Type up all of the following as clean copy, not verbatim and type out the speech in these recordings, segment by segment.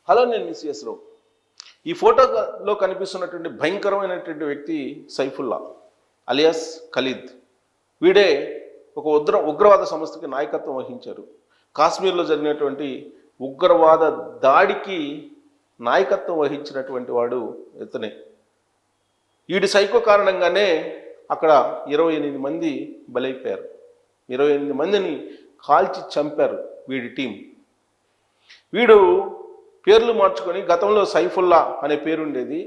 Hello, నేను miss రావు. ఈ ఫోటోలో కనిపిస్తున్నటువంటి భయంకరమైనటువంటి వ్యక్తి సైఫుల్లా అలియాస్ ఖలీద్. వీడే ఒక ఉగ్రవాద సంస్థకి నాయకత్వం వహించారు. కాశ్మీర్లో జరిగినటువంటి ఉగ్రవాద దాడికి నాయకత్వం వహించినటువంటి వాడు ఇతనే. వీడి సైకో కారణంగానే అక్కడ 28 మంది బలైపోయారు. 28 మందిని కాల్చి చంపారు వీడి టీం. వీడు పేర్లు మార్చుకొని గతంలో సైఫుల్లా అనే పేరు ఉండేది.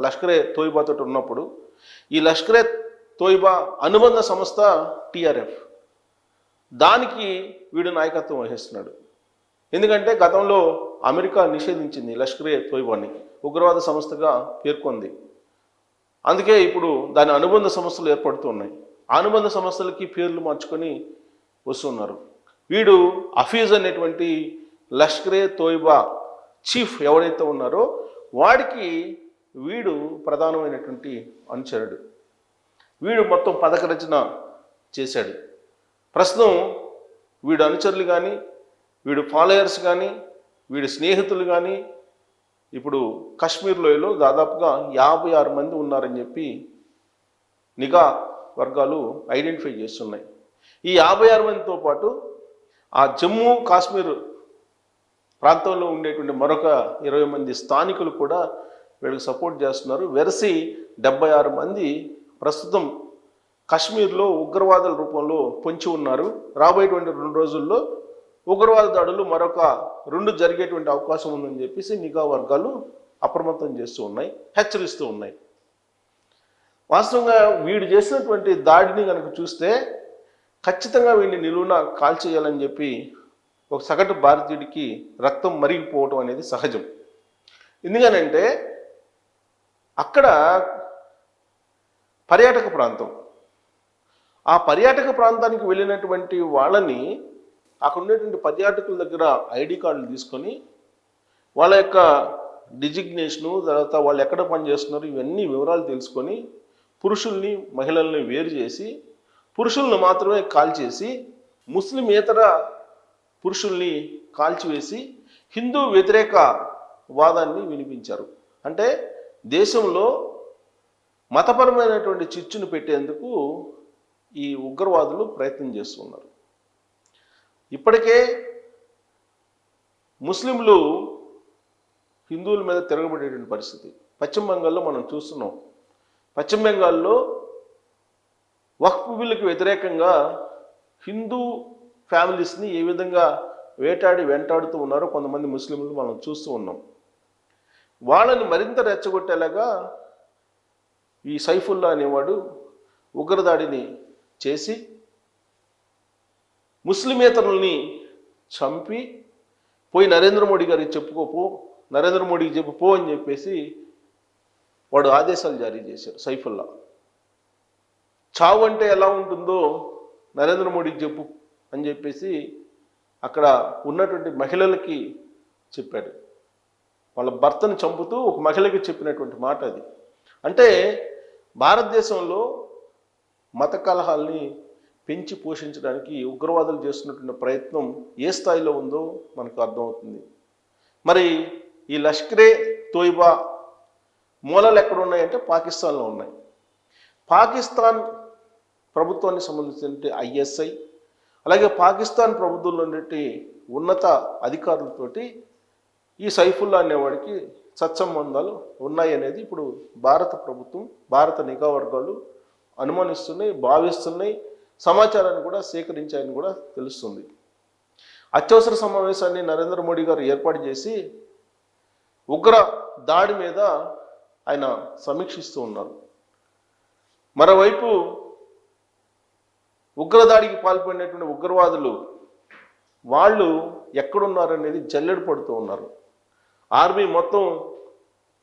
లష్కరే తోయిబాతో ఉన్నప్పుడు ఈ లష్కరే తోయిబా అనుబంధ సంస్థ టిఆర్ఎఫ్, దానికి వీడు నాయకత్వం వహిస్తున్నాడు. ఎందుకంటే గతంలో అమెరికా నిషేధించింది లష్కరే తోయిబాని, ఉగ్రవాద సంస్థగా పేర్కొంది. అందుకే ఇప్పుడు దాని అనుబంధ సంస్థలు ఏర్పడుతున్నాయి. అనుబంధ సంస్థలకి పేర్లు మార్చుకొని వస్తున్నారు. వీడు హఫీజ్ అనేటువంటి లష్కరే తోయిబా చీఫ్ ఎవరైతే ఉన్నారో వాడికి వీడు ప్రధానమైనటువంటి అనుచరుడు. వీడు మొత్తం పథక రచన చేశాడు. ప్రస్తుతం వీడు అనుచరులు కానీ, వీడు ఫాలోయర్స్ కానీ, వీడి స్నేహితులు కానీ ఇప్పుడు కాశ్మీర్ లోయలో దాదాపుగా 56 మంది ఉన్నారని చెప్పి నిఘా వర్గాలు ఐడెంటిఫై చేస్తున్నాయి. ఈ 56 మందితో పాటు ఆ జమ్మూ కాశ్మీర్ ప్రాంతంలో ఉండేటువంటి మరొక 20 మంది స్థానికులు కూడా వీళ్ళకి సపోర్ట్ చేస్తున్నారు. వెరసి 76 మంది ప్రస్తుతం కాశ్మీర్లో ఉగ్రవాదుల రూపంలో పొంచి ఉన్నారు. రాబోయేటువంటి 2 రోజుల్లో ఉగ్రవాద దాడులు మరొక 2 జరిగేటువంటి అవకాశం ఉందని చెప్పేసి నిఘా వర్గాలు అప్రమత్తం చేస్తూ ఉన్నాయి, హెచ్చరిస్తూ ఉన్నాయి. వాస్తవంగా వీడు చేసినటువంటి దాడిని కనుక చూస్తే ఖచ్చితంగా వీడిని నిలువున కాల్చేయాలని చెప్పి ఒక సగటు భారతీయుడికి రక్తం మరిగిపోవటం అనేది సహజం. ఎందుకనంటే అక్కడ పర్యాటక ప్రాంతం, ఆ పర్యాటక ప్రాంతానికి వెళ్ళినటువంటి వాళ్ళని అక్కడ ఉండేటువంటి పర్యాటకుల దగ్గర ఐడి కార్డులు తీసుకొని వాళ్ళ యొక్క డిజిగ్నేషను, తర్వాత వాళ్ళు ఎక్కడ పనిచేస్తున్నారు ఇవన్నీ వివరాలు తెలుసుకొని పురుషుల్ని మహిళల్ని వేరు చేసి పురుషులను మాత్రమే కాల్చేసి ముస్లిమేతర పురుషుల్ని కాల్చివేసి హిందూ వ్యతిరేక వాదాన్ని వినిపించారు. అంటే దేశంలో మతపరమైనటువంటి చిచ్చును పెట్టేందుకు ఈ ఉగ్రవాదులు ప్రయత్నం చేస్తున్నారు. ఇప్పటికే ముస్లింలు హిందువుల మీద తిరగబడేటువంటి పరిస్థితి పశ్చిమ బెంగాల్లో మనం చూస్తున్నాం. పశ్చిమ బెంగాల్లో వక్ఫ్ బిల్లుకి వ్యతిరేకంగా హిందూ ఫ్యామిలీస్ని ఏ విధంగా వెంటాడుతూ ఉన్నారో కొంతమంది ముస్లింలు మనం చూస్తూ ఉన్నాం. వాళ్ళని మరింత రెచ్చగొట్టేలాగా ఈ సైఫుల్లా అనేవాడు ఉగ్రదాడిని చేసి ముస్లిమేతరుల్ని చంపి పోయి నరేంద్ర మోడీ గారికి చెప్పుకోపో, నరేంద్ర మోడీకి చెప్పుపో అని చెప్పేసి వాడు ఆదేశాలు జారీ చేశారు. సైఫుల్లా చావు అంటే ఎలా ఉంటుందో నరేంద్ర మోడీకి చెప్పు అని చెప్పేసి అక్కడ ఉన్నటువంటి మహిళలకి చెప్పాడు. వాళ్ళ భర్తను చంపుతూ ఒక మహిళకి చెప్పినటువంటి మాట అది. అంటే భారతదేశంలో మత కలహాల్ని పెంచి పోషించడానికి ఉగ్రవాదులు చేస్తున్నటువంటి ప్రయత్నం ఏ స్థాయిలో ఉందో మనకు అర్థమవుతుంది. మరి ఈ లష్కరే తోయిబా మూలాలు ఎక్కడ ఉన్నాయంటే పాకిస్తాన్లో ఉన్నాయి. పాకిస్తాన్ ప్రభుత్వానికి సంబంధించిన ఐఎస్ఐ అలాగే పాకిస్తాన్ ప్రభుత్వంలో ఉండే ఉన్నత అధికారులతోటి ఈ సైఫుల్లా అనేవాడికి సత్సంబంధాలు ఉన్నాయి అనేది ఇప్పుడు భారత ప్రభుత్వం, భారత నిఘా వర్గాలు అనుమానిస్తున్నాయి, భావిస్తున్నాయి, సమాచారాన్ని కూడా సేకరించాయని కూడా తెలుస్తుంది. అత్యవసర సమావేశాన్ని నరేంద్ర మోడీ గారు ఏర్పాటు చేసి ఉగ్ర దాడి మీద ఆయన సమీక్షిస్తూ ఉన్నారు. మరోవైపు ఉగ్రదాడికి పాల్పడినటువంటి ఉగ్రవాదులు వాళ్ళు ఎక్కడున్నారనేది జల్లెడ పడుతూ ఉన్నారు. ఆర్మీ మొత్తం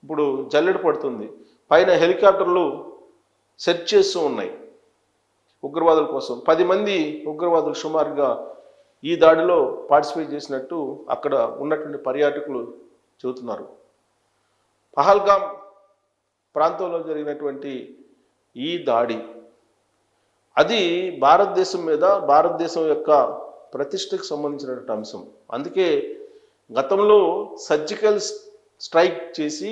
ఇప్పుడు జల్లెడ పడుతుంది. పైన హెలికాప్టర్లు సెర్చ్ చేస్తూ ఉన్నాయి ఉగ్రవాదుల కోసం. 10 మంది ఉగ్రవాదులు సుమారుగా ఈ దాడిలో పార్టిసిపేట్ చేసినట్టు అక్కడ ఉన్నటువంటి పర్యాటకులు చెబుతున్నారు. పహల్గామ్ ప్రాంతంలో జరిగినటువంటి ఈ దాడి అది భారతదేశం మీద, భారతదేశం యొక్క ప్రతిష్టకు సంబంధించినటువంటి అంశం. అందుకే గతంలో సర్జికల్ స్ట్రైక్ చేసి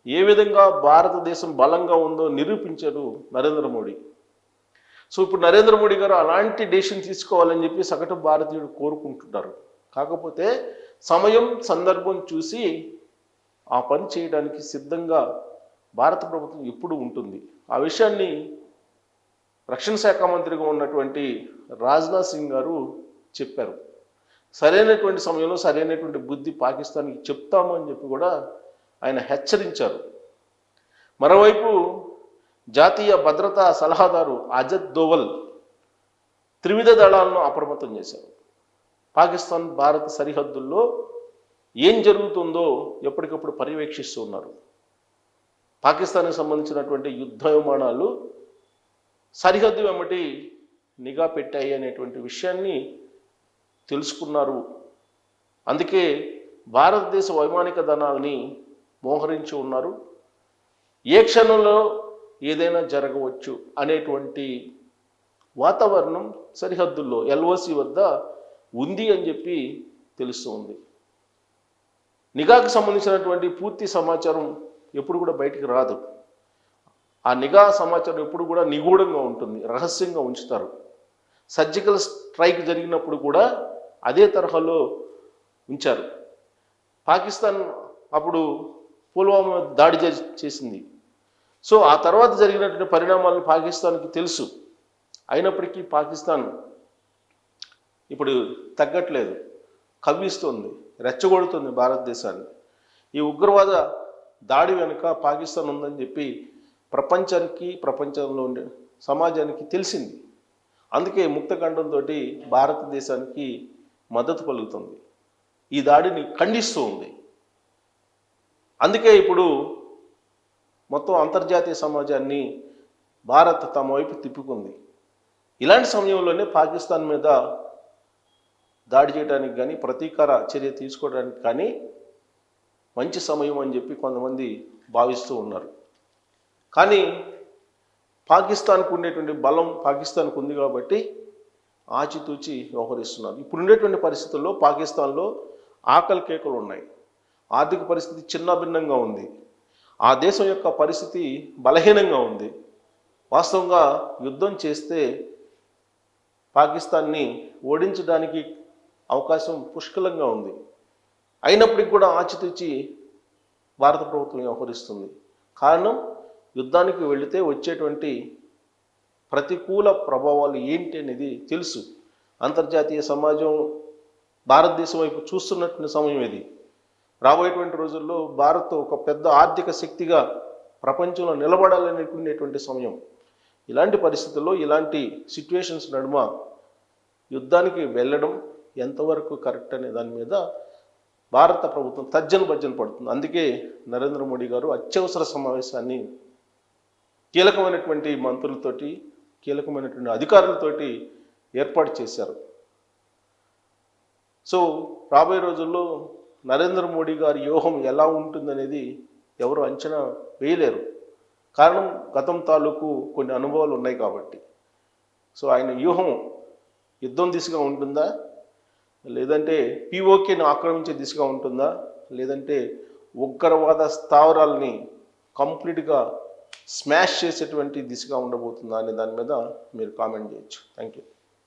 ఏ విధంగా భారతదేశం బలంగా ఉందో నిరూపించారు నరేంద్ర మోడీ. సో ఇప్పుడు నరేంద్ర మోడీ గారు అలాంటి డెసిషన్ తీసుకోవాలని చెప్పి సగటు భారతీయుడు కోరుకుంటున్నారు. కాకపోతే సమయం సందర్భం చూసి ఆ పని చేయడానికి సిద్ధంగా భారత ప్రభుత్వం ఎప్పుడు ఉంటుంది. ఆ విషయాన్ని రక్షణ శాఖ మంత్రిగా ఉన్నటువంటి రాజ్నాథ్ సింగ్ గారు చెప్పారు. సరైనటువంటి సమయంలో సరైనటువంటి బుద్ధి పాకిస్తాన్కి చెప్తాము అని చెప్పి కూడా ఆయన హెచ్చరించారు. మరోవైపు జాతీయ భద్రతా సలహాదారు అజిత్ దోవల్ త్రివిధ దళాలను అప్రమత్తం చేశారు. పాకిస్తాన్ భారత సరిహద్దుల్లో ఏం జరుగుతుందో ఎప్పటికప్పుడు పర్యవేక్షిస్తూ ఉన్నారు. పాకిస్తాన్కి సంబంధించినటువంటి యుద్ధ విమానాలు సరిహద్దు వెంబటి నిఘా పెట్టాయి అనేటువంటి విషయాన్ని తెలుసుకున్నారు. అందుకే భారతదేశ వైమానిక దళాలని మోహరించి ఉన్నారు. ఏ క్షణంలో ఏదైనా జరగవచ్చు అనేటువంటి వాతావరణం సరిహద్దుల్లో ఎల్ఓసి వద్ద ఉంది అని చెప్పి తెలుస్తూ ఉంది. నిఘాకు సంబంధించినటువంటి పూర్తి సమాచారం ఎప్పుడు కూడా బయటికి రాదు. ఆ నిఘా సమాచారం ఎప్పుడు కూడా నిగూఢంగా ఉంటుంది, రహస్యంగా ఉంచుతారు. సర్జికల్ స్ట్రైక్ జరిగినప్పుడు కూడా అదే తరహాలో ఉంచారు. పాకిస్తాన్ అప్పుడు పుల్వామా దాడి చేసింది. సో ఆ తర్వాత జరిగినటువంటి పరిణామాలను పాకిస్తాన్కి తెలుసు. అయినప్పటికీ పాకిస్తాన్ ఇప్పుడు తగ్గట్లేదు, కవ్విస్తుంది, రెచ్చగొడుతుంది భారతదేశాన్ని. ఈ ఉగ్రవాద దాడి వెనుక పాకిస్తాన్ ఉందని చెప్పి ప్రపంచంలో ఉండే సమాజానికి తెలిసింది. అందుకే ముక్తఖండంతో భారతదేశానికి మద్దతు పలుకుతుంది, ఈ దాడిని ఖండిస్తూ ఉంది. అందుకే ఇప్పుడు మొత్తం అంతర్జాతీయ సమాజాన్ని భారత్ తమ వైపు తిప్పుకుంది. ఇలాంటి సమయంలోనే పాకిస్తాన్ మీద దాడి చేయడానికి కానీ ప్రతీకార చర్య తీసుకోవడానికి కానీ మంచి సమయం అని చెప్పి కొంతమంది భావిస్తూ ఉన్నారు. కానీ పాకిస్తాన్కు ఉండేటువంటి బలం పాకిస్తాన్కు ఉంది కాబట్టి ఆచితూచి వ్యవహరిస్తున్నారు. ఇప్పుడు ఉండేటువంటి పరిస్థితుల్లో పాకిస్తాన్లో ఆకలి కేకలు ఉన్నాయి, ఆర్థిక పరిస్థితి చిన్నభిన్నంగా ఉంది, ఆ దేశం యొక్క పరిస్థితి బలహీనంగా ఉంది. వాస్తవంగా యుద్ధం చేస్తే పాకిస్తాన్ని ఓడించడానికి అవకాశం పుష్కలంగా ఉంది. అయినప్పటికీ కూడా ఆచితూచి భారత ప్రభుత్వం వ్యవహరిస్తుంది. కారణం, యుద్ధానికి వెళితే వచ్చేటువంటి ప్రతికూల ప్రభావాలు ఏంటి అనేది తెలుసు. అంతర్జాతీయ సమాజం భారతదేశం వైపు చూస్తున్నటువంటి సమయం ఇది. రాబోయేటువంటి రోజుల్లో భారత్ ఒక పెద్ద ఆర్థిక శక్తిగా ప్రపంచంలో నిలబడాలనుకునేటువంటి సమయం. ఇలాంటి పరిస్థితుల్లో ఇలాంటి సిచ్యువేషన్స్ నడుమ యుద్ధానికి వెళ్ళడం ఎంతవరకు కరెక్ట్ అనే దాని మీద భారత ప్రభుత్వం తర్జన పడుతుంది. అందుకే నరేంద్ర మోడీ గారు అత్యవసర సమావేశాన్ని కీలకమైనటువంటి మంత్రులతోటి, కీలకమైనటువంటి అధికారులతోటి ఏర్పాటు చేశారు. సో రాబోయే రోజుల్లో నరేంద్ర మోడీ గారి వ్యూహం ఎలా ఉంటుందనేది ఎవరు అంచనా వేయలేరు. కారణం, గతం తాలూకు కొన్ని అనుభవాలు ఉన్నాయి కాబట్టి. సో ఆయన వ్యూహం యుద్ధం దిశగా ఉంటుందా, లేదంటే పిఓకేని ఆక్రమించే దిశగా ఉంటుందా, లేదంటే ఉగ్రవాద స్థావరాలని కంప్లీట్గా స్మాష్ చేసేటువంటి దిశగా ఉండబోతుందా అనే దాని మీద మీరు కామెంట్ చేయొచ్చు. Thank you.